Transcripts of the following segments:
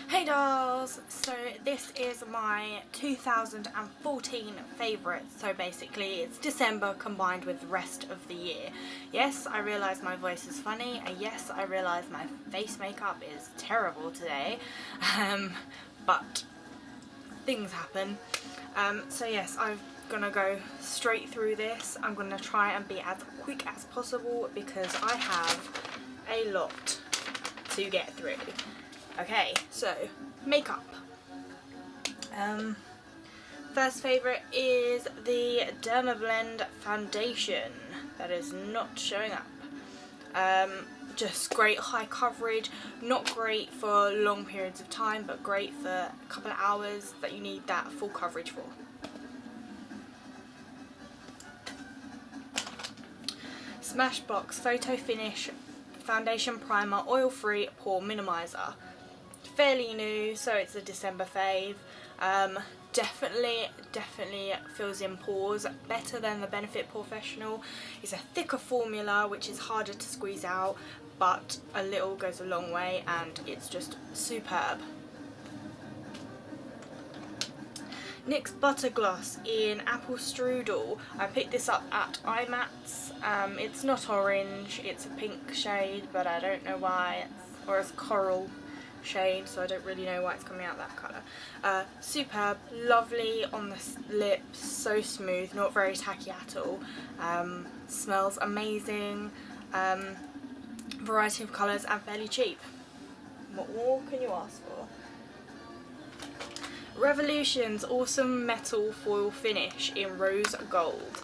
Hey dolls! So this is my 2014 favourites. So basically it's December combined with the rest of the year. Yes, I realise my voice is funny, and yes, I realise my face makeup is terrible today. But things happen. So yes, I'm gonna go straight through this. I'm gonna try and be as quick as possible because I have a lot to get through. Okay, so makeup. First favourite is the Dermablend foundation that is not showing up. Just great high coverage, not great for long periods of time, but great for a couple of hours that you need that full coverage for. Smashbox Photo Finish Foundation Primer Oil Free Pore Minimizer. Fairly new, so it's a December fave. Definitely fills in pores better than the Benefit Professional. It's a thicker formula which is harder to squeeze out, but a little goes a long way and it's just superb. NYX Butter Gloss in Apple Strudel. I picked this up at IMATS. It's not orange, it's a pink shade, but I don't know why, or it's coral shade, so I don't really know why it's coming out that colour. Superb, lovely on the lips, so smooth, not very tacky at all. Smells amazing, variety of colours and fairly cheap. What more can you ask for? Revolution's Awesome Metal Foil Finish in Rose Gold.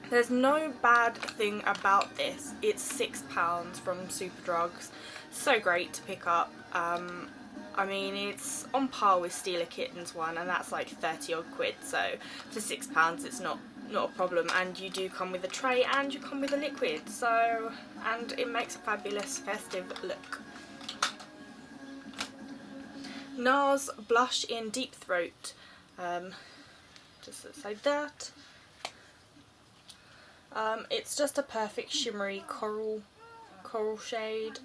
There's no bad thing about this. It's £6 from Superdrugs. So great to pick up. I mean, it's on par with Steal a Kitten's one, and that's like 30 odd quid, so for £6 it's not a problem. And you do come with a tray and you come with a liquid, so, and it makes a fabulous festive look. NARS Blush in Deep Throat, just like that. It's just a perfect shimmery coral shade.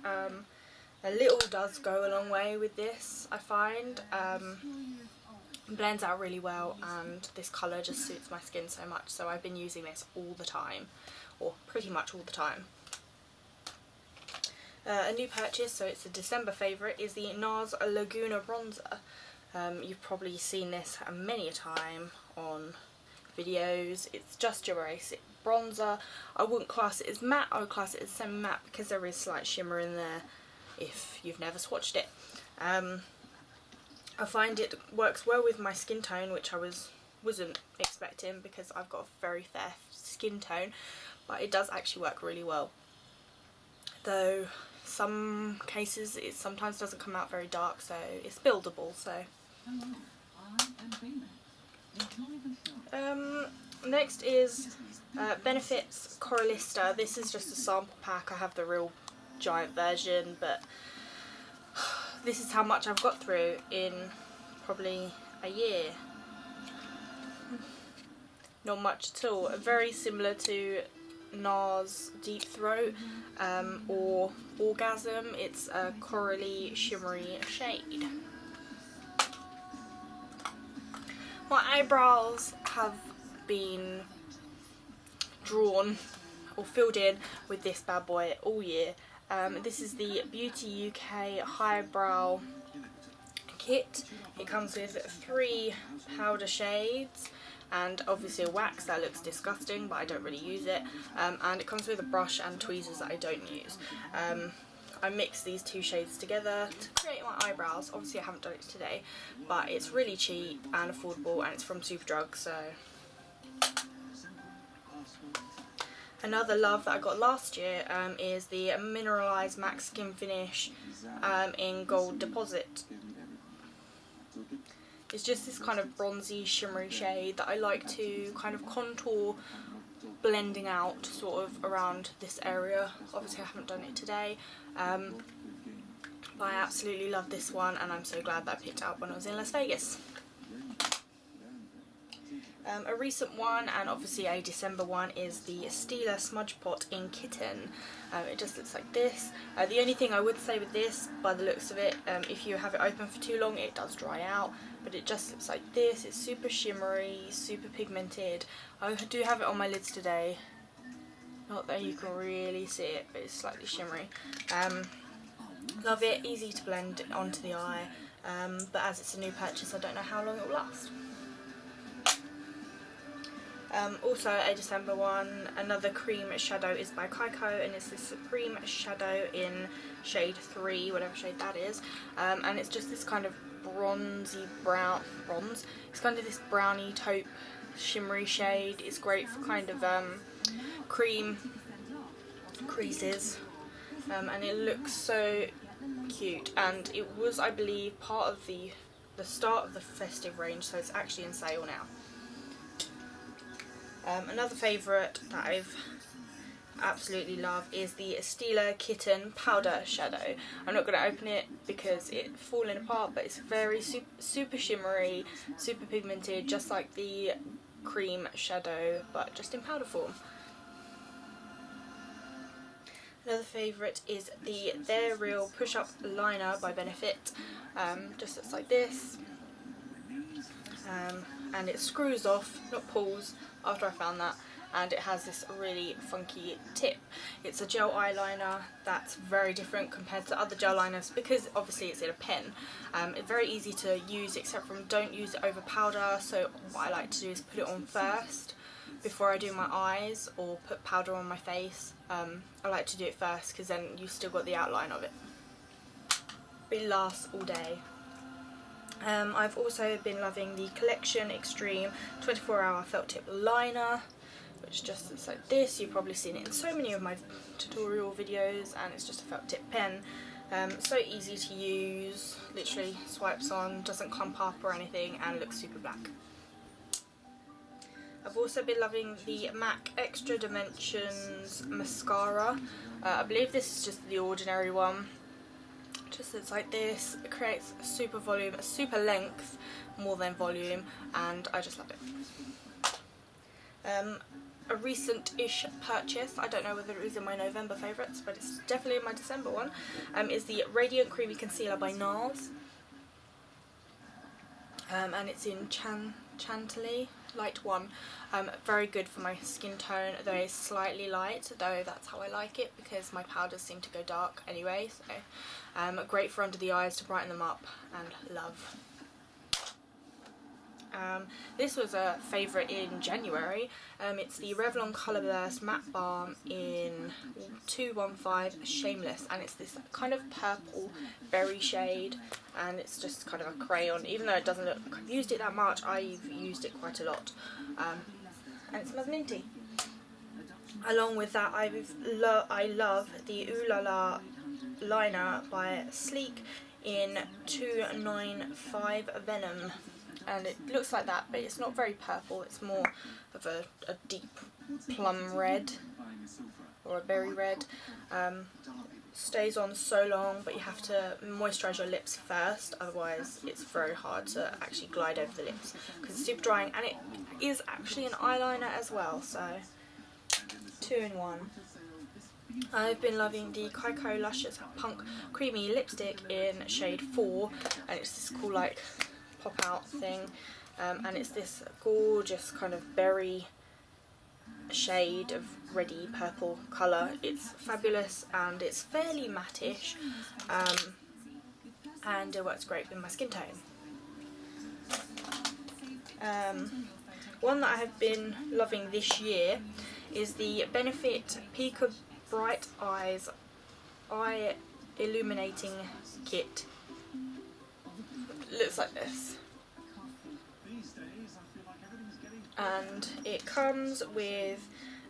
A little does go a long way with this, I find. Blends out really well, and this colour just suits my skin so much, so I've been using this all the time, or pretty much all the time. A new purchase, so it's a December favourite, is the NARS Laguna Bronzer. You've probably seen this many a time on videos. It's just your basic bronzer. I wouldn't class it as matte, I would class it as semi-matte because there is slight shimmer in there if you've never swatched it. I find it works well with my skin tone, which I wasn't expecting because I've got a very fair skin tone, but it does actually work really well. Though some cases it sometimes doesn't come out very dark, so it's buildable. So next is Benefit's Coralista. This is just a sample pack. I have the real giant version, but this is how much I've got through in probably a year. Not much at all. Very similar to NARS Deep Throat or Orgasm. It's a corally shimmery shade. My eyebrows have been drawn or filled in with this bad boy all year. This is the Beauty UK Highbrow kit. It comes with 3 powder shades and obviously a wax that looks disgusting, but I don't really use it. And it comes with a brush and tweezers that I don't use. I mix these 2 shades together to create my eyebrows. Obviously I haven't done it today, but it's really cheap and affordable, and it's from Superdrug, so. Another love that I got last year is the Mineralized Max Skin Finish in Gold Deposit. It's just this kind of bronzy shimmery shade that I like to kind of contour, blending out sort of around this area. Obviously I haven't done it today, but I absolutely love this one, and I'm so glad that I picked it up when I was in Las Vegas. A recent one, and obviously a December one, is the Stila Smudge Pot in Kitten. It just looks like this. The only thing I would say with this, by the looks of it, if you have it open for too long it does dry out, but it just looks like this. It's super shimmery, super pigmented. I do have it on my lids today. Not that you can really see it, but it's slightly shimmery. Love it, easy to blend onto the eye, but as it's a new purchase I don't know how long it will last. Also a December one, another cream shadow, is by Kaiko, and it's the Supreme Shadow in shade 3, whatever shade that is, and it's just this kind of bronzy bronze. It's kind of this browny taupe shimmery shade. It's great for kind of cream creases, and it looks so cute, and it was, I believe, part of the start of the festive range, so it's actually in sale now. Another favourite that I've absolutely love is the Stila Kitten Powder Shadow. I'm not going to open it because it's falling apart, but it's very super shimmery, super pigmented, just like the cream shadow, but just in powder form. Another favourite is the They're Real Push Up Liner by Benefit. Just looks like this. And it screws off, not pulls, after I found that, and it has this really funky tip. It's a gel eyeliner that's very different compared to other gel liners because obviously it's in a pen. It's very easy to use, except from don't use it over powder, so what I like to do is put it on first before I do my eyes or put powder on my face. I like to do it first because then you still got the outline of it. But it lasts all day. I've also been loving the Collection Extreme 24-hour felt tip liner, which just looks like this. You've probably seen it in so many of my tutorial videos, and it's just a felt tip pen. So easy to use, literally swipes on, doesn't clump up or anything, and looks super black. I've also been loving the MAC Extra Dimensions mascara. I believe this is just the ordinary one. Just looks like this. It creates a super volume, a super length, more than volume, and I just love it. A recent-ish purchase, I don't know whether it was in my November favourites, but it's definitely in my December one, is the Radiant Creamy Concealer by NARS. And it's in Chantilly, light 1. Very good for my skin tone, though it's slightly light, though that's how I like it because my powders seem to go dark anyway, so great for under the eyes to brighten them up, and love. This was a favourite in January. It's the Revlon Colour Burst Matte Balm in 215 Shameless, and it's this kind of purple berry shade, and it's just kind of a crayon. Even though it doesn't look like I've used it that much, I've used it quite a lot, and it smells minty. Along with that, I love the Ooh La La liner by Sleek in 295 Venom. And it looks like that, but it's not very purple, it's more of a deep plum red or a berry red. Stays on so long, but you have to moisturise your lips first, otherwise it's very hard to actually glide over the lips because it's super drying, and it is actually an eyeliner as well, so 2 in 1. I've been loving the Kaiko Luscious Punk Creamy Lipstick in shade 4, and it's this cool like pop out thing, and it's this gorgeous kind of berry shade of reddy purple colour. It's fabulous and it's fairly matte-ish, and it works great with my skin tone. One that I have been loving this year is the Benefit Pika Bright Eyes Eye Illuminating Kit. Looks like this, and it comes with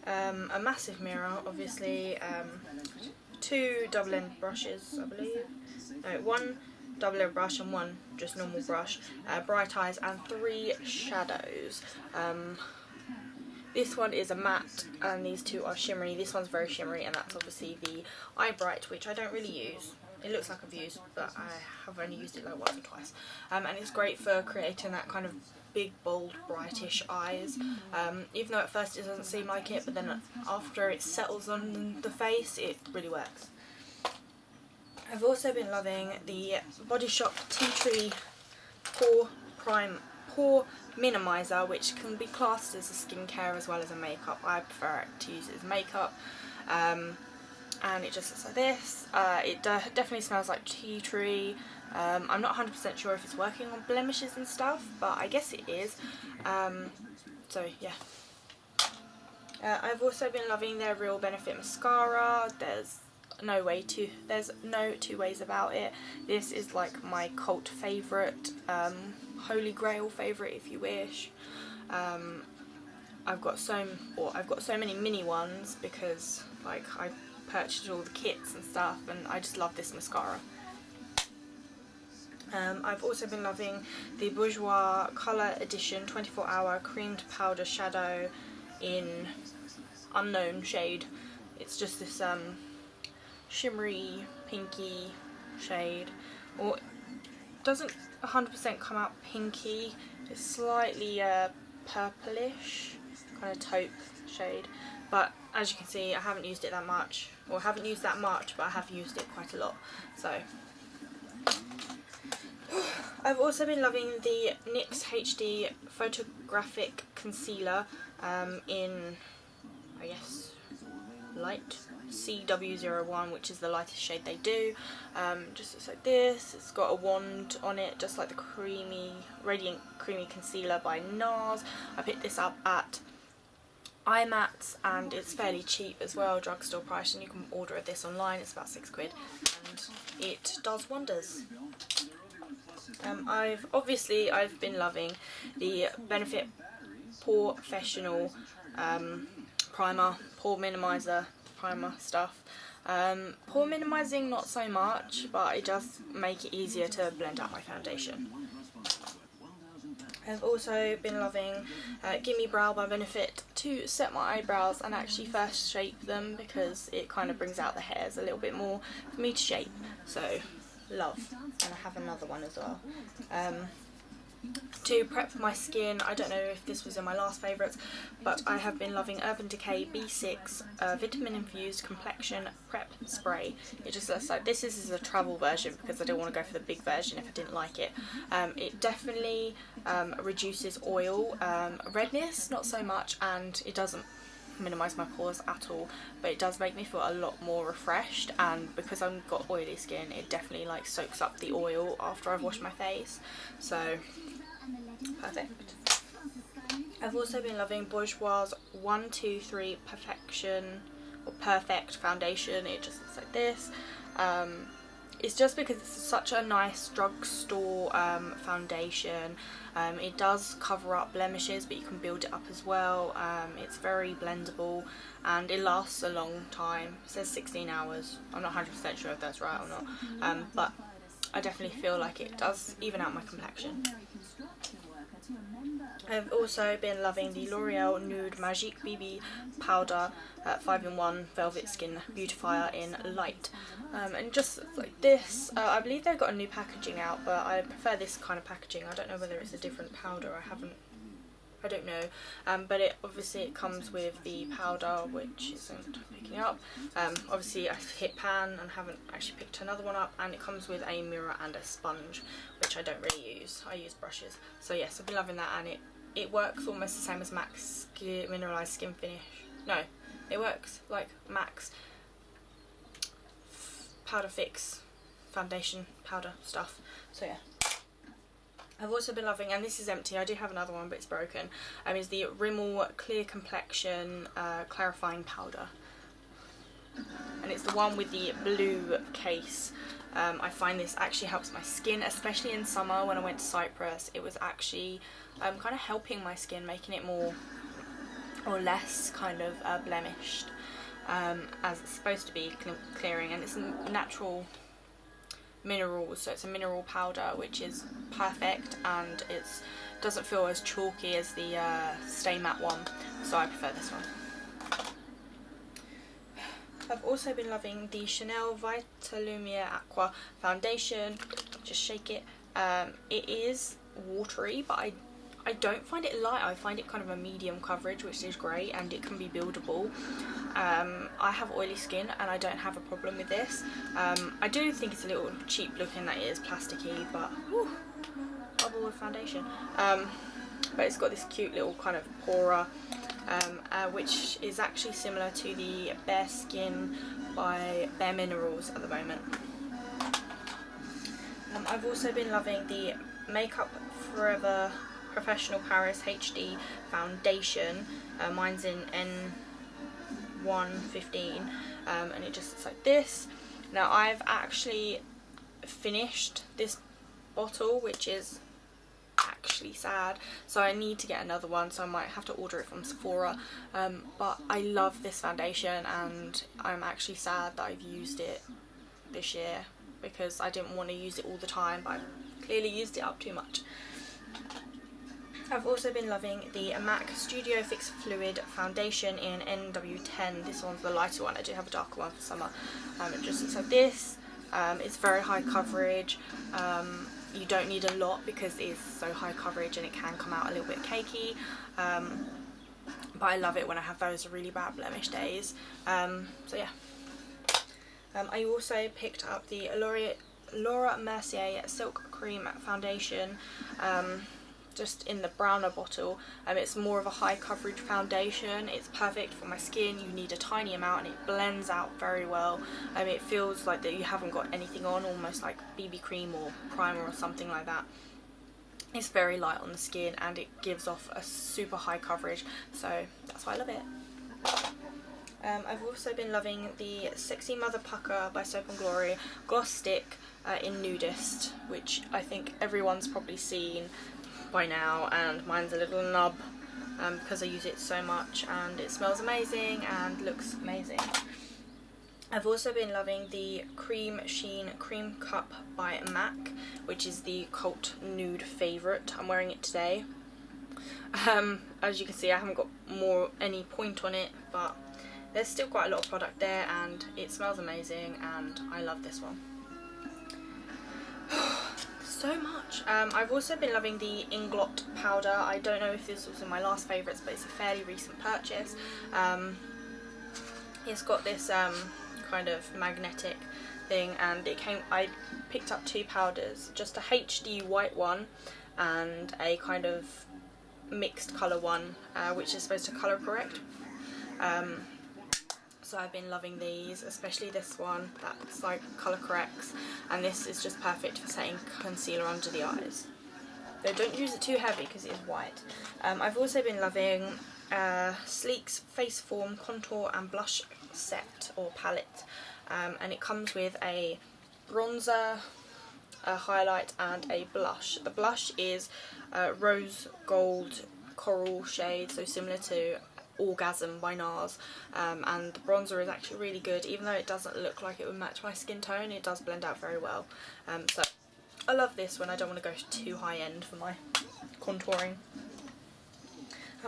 a massive mirror, obviously, 2 double-end brushes, I believe, no, 1 double-end brush and 1 just normal brush, bright eyes, and 3 shadows. This one is a matte and these 2 are shimmery. This one's very shimmery, and that's obviously the Eye Bright, which I don't really use. it looks like I've used, but I have only used it like once or twice. And it's great for creating that kind of big, bold, brightish eyes. Even though at first it doesn't seem like it, but then after it settles on the face, it really works. I've also been loving the Body Shop Tea Tree Pore Minimizer, which can be classed as a skincare as well as a makeup. I prefer it to use it as makeup. And it just looks like this. It definitely smells like tea tree. I'm not 100% sure if it's working on blemishes and stuff, but I guess it is. So yeah. I've also been loving their Real Benefit mascara. There's no two ways about it. This is like my cult favourite, holy grail favourite if you wish. I've got so many mini ones because like I purchased all the kits and stuff, and I just love this mascara. I've also been loving the Bourjois Colour Edition 24 Hour Creamed Powder Shadow in unknown shade. It's just this shimmery pinky shade, or it doesn't 100% come out pinky, it's slightly purplish, kind of taupe shade, but as you can see I haven't used it that much, or haven't used that much, but I have used it quite a lot. So I've also been loving the NYX HD Photographic Concealer in, I guess, light CW01, which is the lightest shade they do. Just looks like this. It's got a wand on it, just like the Radiant Creamy Concealer by NARS. I picked this up at iMats and it's fairly cheap as well, drugstore price, and you can order this online. It's about £6 and it does wonders. I've been loving the Benefit Pore Professional primer, pore minimizer primer stuff. Pore minimizing not so much, but it does make it easier to blend out my foundation. I've also been loving Gimme Brow by Benefit to set my eyebrows and actually first shape them, because it kind of brings out the hairs a little bit more for me to shape. So love, and I have another one as well. To prep my skin, I don't know if this was in my last favourites, but I have been loving Urban Decay B6 Vitamin Infused Complexion Prep Spray. It just looks like this is a travel version because I don't want to go for the big version if I didn't like it. It definitely reduces oil, redness not so much, and it doesn't minimise my pores at all, but it does make me feel a lot more refreshed, and because I've got oily skin, it definitely like soaks up the oil after I've washed my face, so perfect. I've also been loving Bourjois 123 Perfect Foundation. It just looks like this. It's just because it's such a nice drugstore foundation. It does cover up blemishes, but you can build it up as well. It's very blendable and it lasts a long time. It says 16 hours. I'm not 100% sure if that's right or not, but I definitely feel like it does even out my complexion. I've also been loving the L'Oreal Nude Magique BB Powder 5-in-1 Velvet Skin Beautifier in Light. And just like this, I believe they've got a new packaging out, but I prefer this kind of packaging. I don't know whether it's a different powder, I don't know, but it comes with the powder, which isn't picking up. Obviously I hit pan and haven't actually picked another one up, and it comes with a mirror and a sponge, which I don't really use. I use brushes. So yes, I've been loving that, and it works almost the same as MAC's Mineralized Skin Finish. No, it works like MAC's Powder Fix foundation powder stuff. So yeah. I've also been loving, and this is empty, I do have another one but it's broken, is the Rimmel Clear Complexion Clarifying Powder. And it's the one with the blue case. I find this actually helps my skin, especially in summer when I went to Cyprus. It was actually kind of helping my skin, making it more or less kind of blemished, as it's supposed to be clearing, and it's natural minerals, so it's a mineral powder, which is perfect, and it doesn't feel as chalky as the Stay Matte one, so I prefer this one. I've also been loving the Chanel Vitalumiere Aqua foundation. Just shake it. It is watery, but I don't find it light. I find it kind of a medium coverage, which is great, and it can be buildable. I have oily skin and I don't have a problem with this. I do think it's a little cheap looking that it is plasticky, but whew, bubble with foundation. But it's got this cute little kind of pora, which is actually similar to the Bare Skin by Bare Minerals at the moment. I've also been loving the Makeup Forever Professional Paris HD foundation. Mine's in N115, and it just looks like this. Now I've actually finished this bottle, which is actually sad, so I need to get another one, so I might have to order it from Sephora. But I love this foundation, and I'm actually sad that I've used it this year because I didn't want to use it all the time, but I've clearly used it up too much. I've also been loving the MAC Studio Fix Fluid foundation in NW10. This one's the lighter one. I do have a darker one for summer. It just looks like this. It's very high coverage. You don't need a lot because it is so high coverage and it can come out a little bit cakey. But I love it when I have those really bad blemish days. So yeah. I also picked up the Laura Mercier Silk Cream foundation. Just in the browner bottle. It's more of a high coverage foundation. It's perfect for my skin. You need a tiny amount and it blends out very well. It feels like that you haven't got anything on, almost like BB cream or primer or something like that. It's very light on the skin and it gives off a super high coverage, so that's why I love it. I've also been loving the Sexy Mother Pucker by Soap & Glory Gloss Stick in Nudist, which I think everyone's probably seen by now, and mine's a little nub because I use it so much, and it smells amazing and looks amazing. I've also been loving the Cream Sheen Cream Cup by MAC, which is the cult nude favourite. I'm wearing it today. As you can see, I haven't got any point on it, but there's still quite a lot of product there and it smells amazing, and I love this one. So much. I've also been loving the Inglot powder. I don't know if this was in my last favourites, but it's a fairly recent purchase. It's got this kind of magnetic thing, and I picked up two powders, just a HD white one and a kind of mixed colour one, which is supposed to colour correct. So I've been loving these, especially this one that's like colour corrects, and this is just perfect for setting concealer under the eyes. So don't use it too heavy because it is white. I've also been loving Sleek's Face Form Contour and Blush Set or Palette, and it comes with a bronzer, a highlight and a blush. The blush is rose gold coral shade, so similar to Orgasm by NARS, and the bronzer is actually really good. Even though it doesn't look like it would match my skin tone, it does blend out very well. So I love this when I don't want to go too high end for my contouring.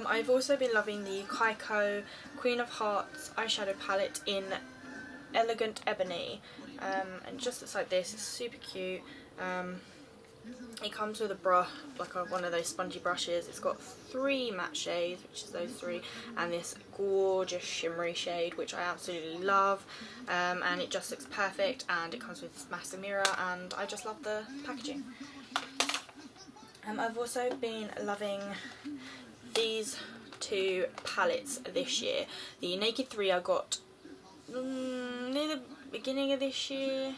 I've also been loving the Kaiko Queen of Hearts eyeshadow palette in Elegant Ebony, and just looks like this. It's super cute. It comes with a brush, like one of those spongy brushes. It's got 3 matte shades, which is those 3, and this gorgeous shimmery shade, which I absolutely love. And it just looks perfect, and it comes with this massive mirror, and I just love the packaging. I've also been loving these 2 palettes this year. The Naked 3 I got near the beginning of this year.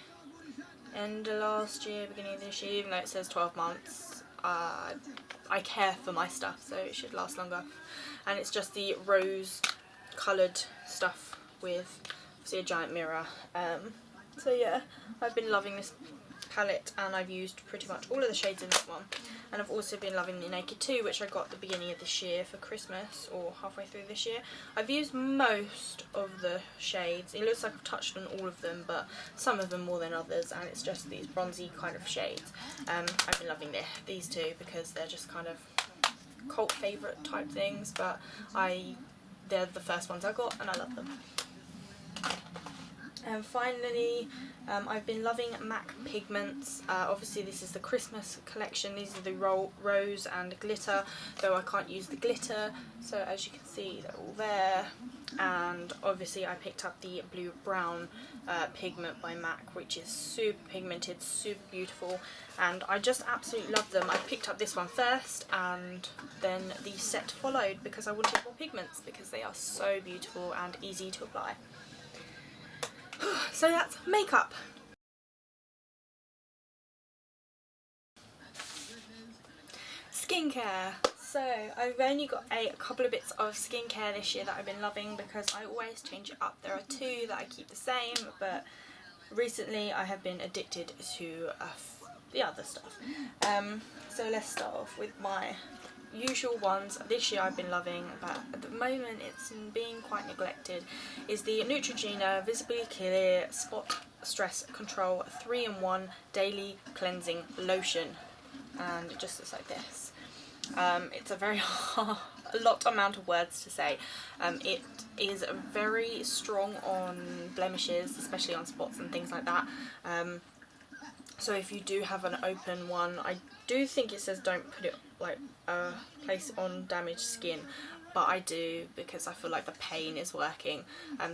End of last year, beginning of this year, even though it says 12 months. I care for my stuff, so it should last longer. And it's just the rose coloured stuff with obviously a giant mirror. So yeah, I've been loving this palette, and I've used pretty much all of the shades in that one. And I've also been loving the Naked 2, which I got at the beginning of this year for Christmas, or halfway through this year. I've used most of the shades. It looks like I've touched on all of them, but some of them more than others, and it's just these bronzy kind of shades. I've been loving these 2 because they're just kind of cult favourite type things, but they're the first ones I got and I love them. And finally, I've been loving MAC pigments. Obviously this is the Christmas collection. These are the rose and glitter, though I can't use the glitter. So as you can see, they're all there. And obviously I picked up the blue brown pigment by MAC, which is super pigmented, super beautiful, and I just absolutely love them. I picked up this one first and then the set followed because I wanted more pigments because they are so beautiful and easy to apply. So that's makeup. Skincare. So I've only got a couple of bits of skincare this year that I've been loving because I always change it up. There are two that I keep the same, but recently I have been addicted to the other stuff. So let's start off with my usual ones. This year I've been loving, but at the moment it's being quite neglected, is the Neutrogena Visibly Clear Spot Stress Control 3-in-1 Daily Cleansing Lotion, and it just looks like this. It's a very amount of words to say. It is very strong on blemishes, especially on spots and things like that. So if you do have an open one, I do think it says don't put it like place on damaged skin, but I do because I feel like the pain is working.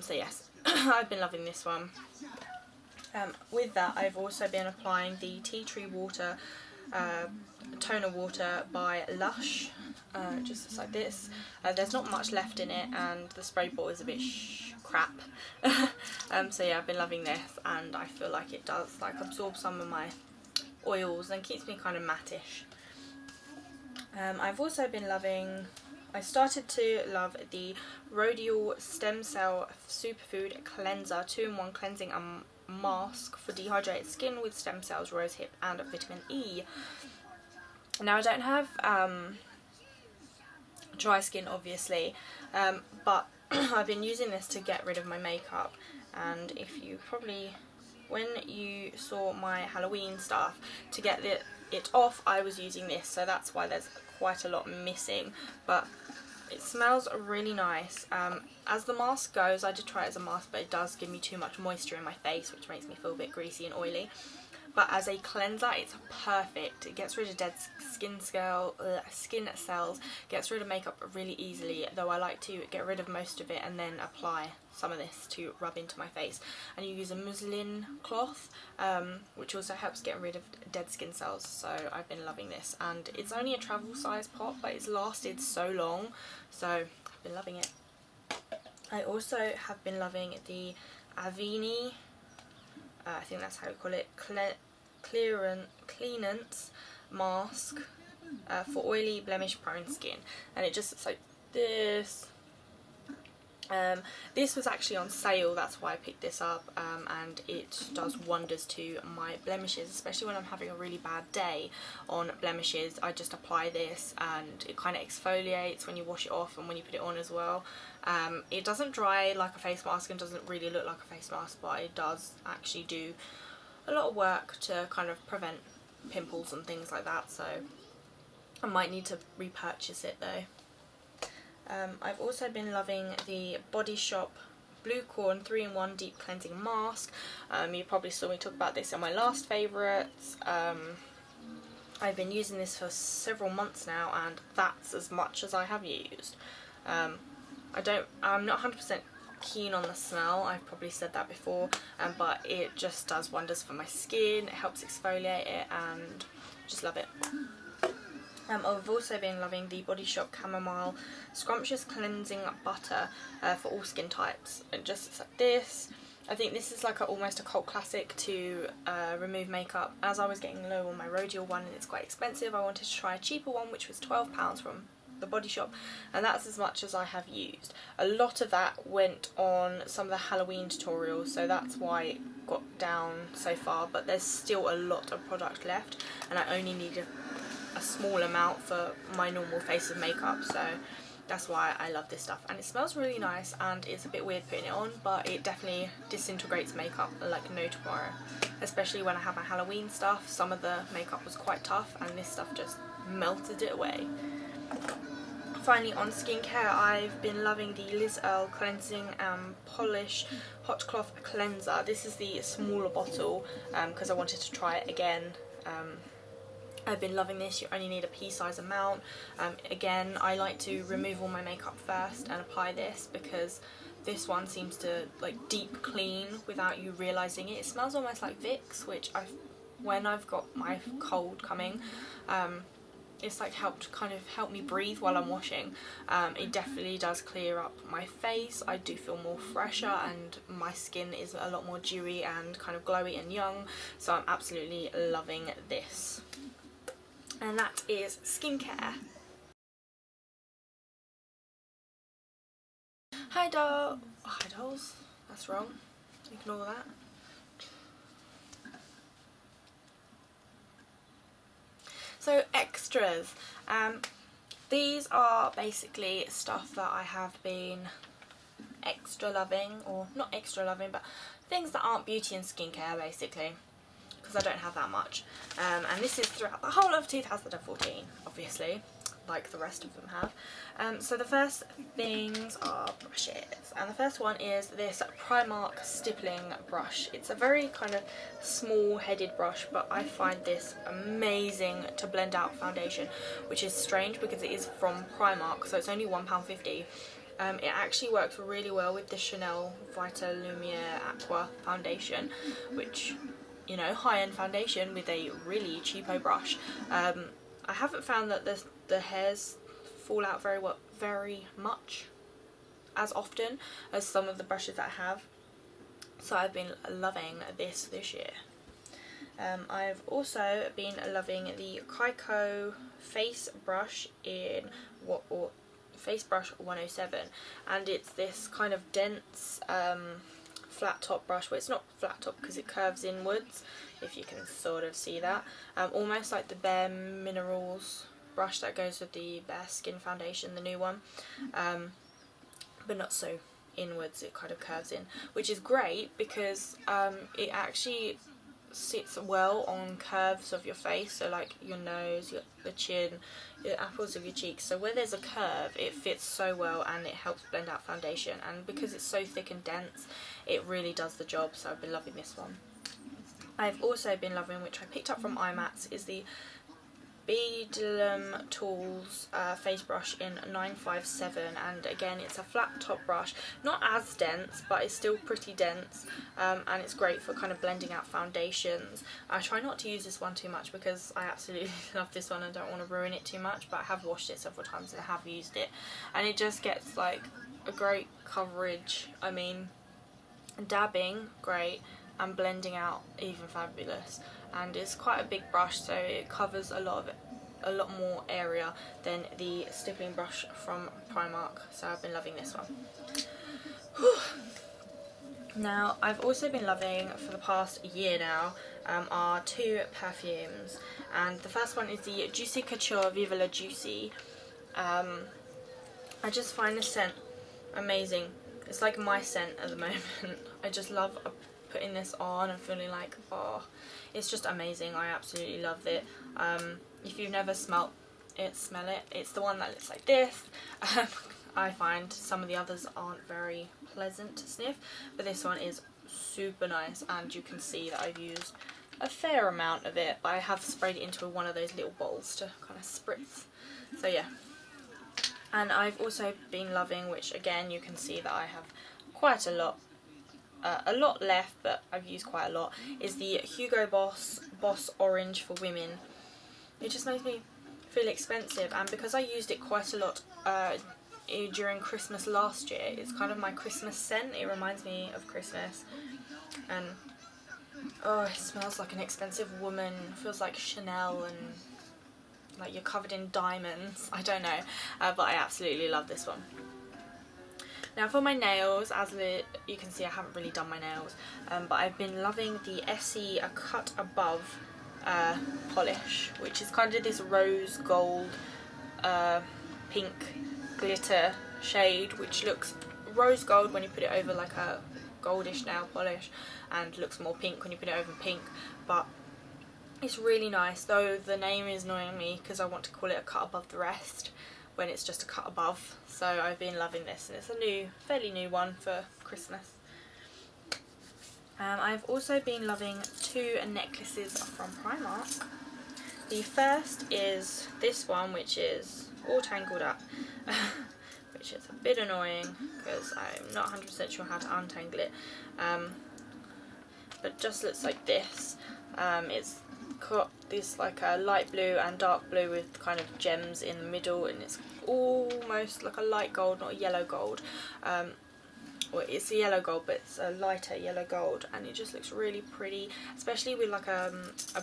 So yes, I've been loving this one. With that, I've also been applying the Tea Tree Water toner water by Lush, just looks like this. There's not much left in it and the spray bottle is a bit crap. So yeah, I've been loving this and I feel like it does like absorb some of my oils and keeps me kind of mattish. I've also been loving, I started to love the Rhodial Stem Cell Superfood Cleanser 2-in-1 cleansing mask for dehydrated skin with stem cells, rosehip and vitamin E. Now I don't have dry skin obviously, but I've been using this to get rid of my makeup, and if you probably, when you saw my Halloween stuff, to get it off I was using this, so that's why there's quite a lot missing, but it smells really nice. As the mask goes, I did try it as a mask, but it does give me too much moisture in my face, which makes me feel a bit greasy and oily. But as a cleanser, it's perfect. It gets rid of dead skin cells, gets rid of makeup really easily, though I like to get rid of most of it and then apply some of this to rub into my face. And you use a muslin cloth, which also helps get rid of dead skin cells, so I've been loving this. And it's only a travel size pot, but it's lasted so long, so I've been loving it. I also have been loving the Aveni, I think that's how you call it, Cleanance Mask for oily, blemish prone skin, and it just looks like this. This was actually on sale, that's why I picked this up, and it does wonders to my blemishes, especially when I'm having a really bad day on blemishes. I just apply this and it kind of exfoliates when you wash it off and when you put it on as well. It doesn't dry like a face mask and doesn't really look like a face mask, but it does actually do a lot of work to kind of prevent pimples and things like that, so I might need to repurchase it though. I've also been loving the Body Shop Blue Corn 3-in-1 Deep Cleansing Mask. You probably saw me talk about this in my last favourites. I've been using this for several months now and that's as much as I have used. I'm not 100% keen on the smell, I've probably said that before, but it just does wonders for my skin. It helps exfoliate it and just love it. I've also been loving the Body Shop Chamomile Scrumptious Cleansing Butter for all skin types. It just looks like this. I think this is like almost a cult classic to remove makeup. As I was getting low on my Rhodial one and it's quite expensive, I wanted to try a cheaper one, which was £12 from the Body Shop, and that's as much as I have used. A lot of that went on some of the Halloween tutorials, so that's why it got down so far, but there's still a lot of product left and I only need a small amount for my normal face of makeup, so that's why I love this stuff. And it smells really nice and it's a bit weird putting it on, but it definitely disintegrates makeup like no tomorrow, especially when I have my Halloween stuff. Some of the makeup was quite tough and this stuff just melted it away. Finally, on skincare, I've been loving the Liz Earle Cleansing and Polish Hot Cloth Cleanser. This is the smaller bottle because I wanted to try it again. I've been loving this. You only need a pea-size amount. Again, I like to remove all my makeup first and apply this because this one seems to like deep clean without you realising it. It smells almost like Vicks, which when I've got my cold coming, it's like help me breathe while I'm washing. It definitely does clear up my face. I do feel more fresher and my skin is a lot more dewy and kind of glowy and young, so I'm absolutely loving this. And that is skincare. Hi dolls, that's wrong, ignore that. So extras, these are basically stuff that I have been extra loving, or not extra loving, but things that aren't beauty and skincare basically, because I don't have that much. And this is throughout the whole of 2014, obviously, like the rest of them have. So the first things are brushes, and the first one is this Primark stippling brush. It's a very kind of small headed brush, but I find this amazing to blend out foundation, which is strange because it is from Primark, so it's only £1.50. It actually works really well with the Chanel Vita Lumiere Aqua foundation, which, you know, high-end foundation with a really cheapo brush. I haven't found that the hairs fall out very much as often as some of the brushes that I have, so I've been loving this year. I've also been loving the Kaiko face brush in Face Brush 107, and it's this kind of dense flat top brush. Well, it's not flat top because it curves inwards, if you can sort of see that, almost like the Bare Minerals brush that goes with the Bare Skin foundation, the new one, but not so inwards. It kind of curves in, which is great because it actually sits well on curves of your face, so like your nose, the chin, the apples of your cheeks. So where there's a curve, it fits so well and it helps blend out foundation, and because it's so thick and dense, it really does the job, so I've been loving this one. I've also been loving, which I picked up from iMats, is the Bedlam Tools face brush in 957, and again it's a flat top brush, not as dense but it's still pretty dense, and it's great for kind of blending out foundations. I try not to use this one too much because I absolutely love this one and don't want to ruin it too much, but I have washed it several times and I have used it, and it just gets like a great coverage. I mean, dabbing great and blending out even fabulous, and it's quite a big brush, so it covers a lot more area than the stippling brush from Primark, so I've been loving this one. Whew. Now I've also been loving, for the past year now, are two perfumes, and the first one is the Juicy Couture Viva La Juicy. I just find this scent amazing. It's like my scent at the moment. I just love putting this on and feeling like, oh, it's just amazing. I absolutely love it. If you've never smelt it, smell it. It's the one that looks like this. I find some of the others aren't very pleasant to sniff, but this one is super nice, and you can see that I've used a fair amount of it, but I have sprayed it into one of those little bowls to kind of spritz. So yeah. And I've also been loving, which again you can see that I have quite a lot left, but I've used quite a lot, is the Hugo Boss Orange for Women. It just makes me feel expensive, and because I used it quite a lot during Christmas last year, it's kind of my Christmas scent. It reminds me of Christmas, and oh, it smells like an expensive woman. It feels like Chanel and like you're covered in diamonds. I don't know, but I absolutely love this one. Now for my nails, as you can see, I haven't really done my nails, but I've been loving the Essie A Cut Above polish, which is kind of this rose gold pink glitter shade, which looks rose gold when you put it over like a goldish nail polish, and looks more pink when you put it over pink, but it's really nice, though the name is annoying me because I want to call it A Cut Above the Rest, when it's just a cut above. So I've been loving this, and it's a fairly new one for Christmas. I've also been loving two necklaces from Primark. The first is this one, which is all tangled up, which is a bit annoying because I'm not 100% sure how to untangle it, but just looks like this. It's got this like a light blue and dark blue with kind of gems in the middle, and it's almost like a light gold, not a yellow gold. Well, it's a yellow gold, but it's a lighter yellow gold, and it just looks really pretty, especially with like a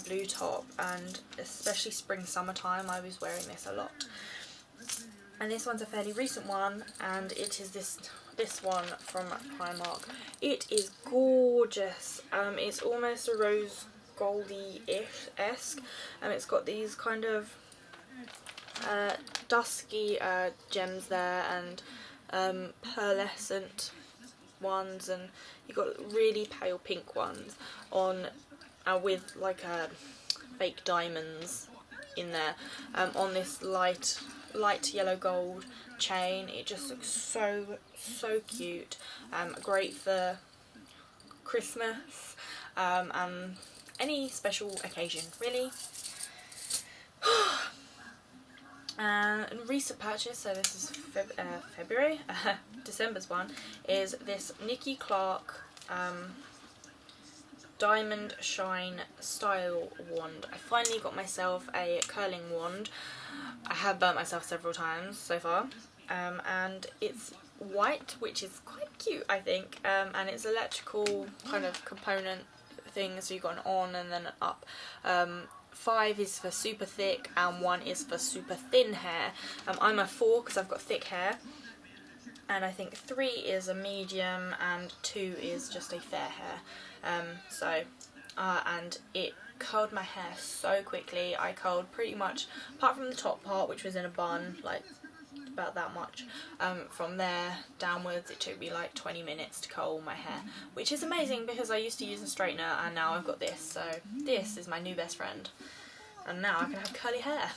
blue top, and especially spring summertime. I was wearing this a lot. And this one's a fairly recent one, and it is this one from Primark. It is gorgeous. It's almost a rose goldy-esque, and it's got these kind of dusky gems there, and pearlescent ones, and you've got really pale pink ones on with like fake diamonds in there, on this light yellow gold chain. It just looks so cute, great for Christmas and any special occasion really. Recent purchase, so this is February, December's one, is this Nikki Clark Diamond Shine Style Wand. I finally got myself a curling wand. I have burnt myself several times so far, and it's white, which is quite cute, I think, and it's electrical kind of component thing, so you've got an on and then an up. 5 is for super thick and 1 is for super thin hair. I'm a 4 because I've got thick hair, and I think 3 is a medium and 2 is just a fair hair. And it curled my hair so quickly. I curled pretty much, apart from the top part, which was in a bun, like about that much, from there downwards it took me like 20 minutes to curl my hair, which is amazing because I used to use a straightener, and now I've got this, so this is my new best friend, and now I can have curly hair.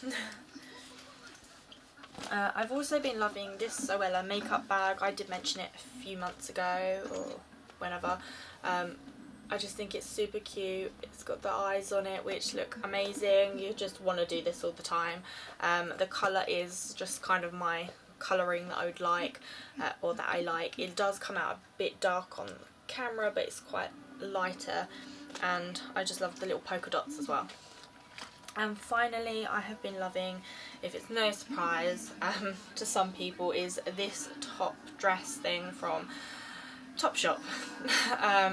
I've also been loving this Zoella makeup bag. I did mention it a few months ago or whenever. I just think it's super cute. It's got the eyes on it which look amazing. You just want to do this all the time. The colour is just kind of my colouring that I would like, or that I like. It does come out a bit dark on camera, but it's quite lighter, and I just love the little polka dots as well. And finally, I have been loving, if it's no surprise to some people, is this top dress thing from Topshop.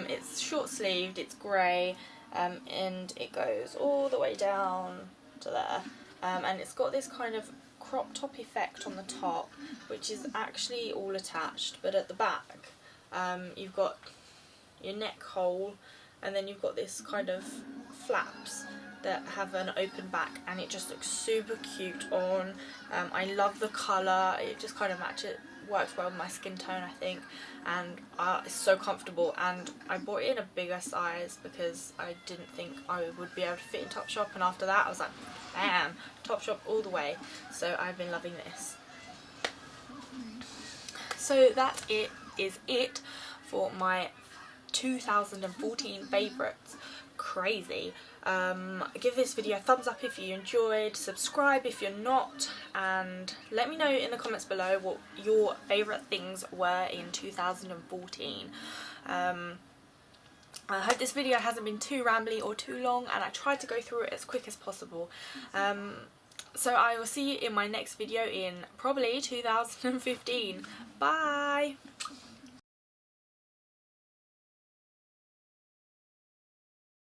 It's short sleeved, it's grey, and it goes all the way down to there, and it's got this kind of crop top effect on the top, which is actually all attached, but at the back you've got your neck hole, and then you've got this kind of flaps that have an open back, and it just looks super cute on. I love the colour. It just kind of works well with my skin tone, I think, and it's so comfortable. And I bought it in a bigger size because I didn't think I would be able to fit in Topshop, and after that I was like, bam, Topshop all the way. So I've been loving this. So that is it for my 2014 favourites. Crazy. Give this video a thumbs up if you enjoyed, subscribe if you're not, and let me know in the comments below what your favourite things were in 2014. I hope this video hasn't been too rambly or too long, and I tried to go through it as quick as possible. So I will see you in my next video in probably 2015. Bye!